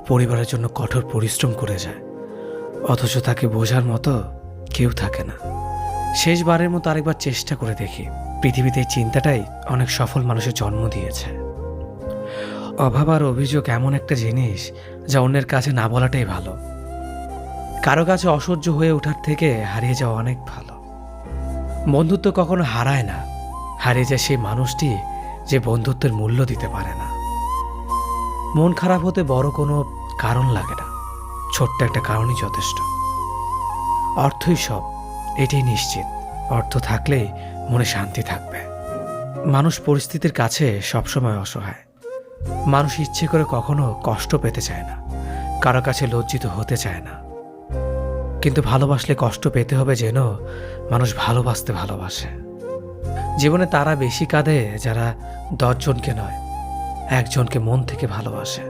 পরিবারের জন্য কঠোর পরিশ্রম করে যায়, অথচ তাকে বোঝার মতো কেউ থাকে না। শেষবারের মতো আরেকবার চেষ্টা করে দেখি। পৃথিবীতে এই চিন্তাটাই অনেক সফল মানুষের জন্ম দিয়েছে। অভাব আর অভিযোগ এমন একটা জিনিস যা অন্যের কাছে না বলাটাই ভালো। কারো কাছে অসহ্য হয়ে ওঠার থেকে হারিয়ে যাওয়া অনেক ভালো। বন্ধুত্ব কখনো হারায় না, হারিয়ে যায় সেই মানুষটি যে বন্ধুত্বের মূল্য দিতে পারে না। মন খারাপ হতে বড় কোনো কারণ লাগে না, ছোট্ট একটা কারণই যথেষ্ট। অর্থই সব, এটাই নিশ্চিত। অর্থ থাকলেই মনে শান্তি থাকবে। মানুষ পরিস্থিতির কাছে সবসময় অসহায়। মানুষ ইচ্ছে করে কখনো কষ্ট পেতে চায় না, কারো কাছে লজ্জিত হতে চায় না। কিন্তু ভালোবাসলে কষ্ট পেতে হবে যেন মানুষ ভালোবাসতে ভালোবাসে। জীবনে তারা বেশি কাঁদে যারা 10 জনকে নয়, একজনকে মন থেকে ভালোবাসে।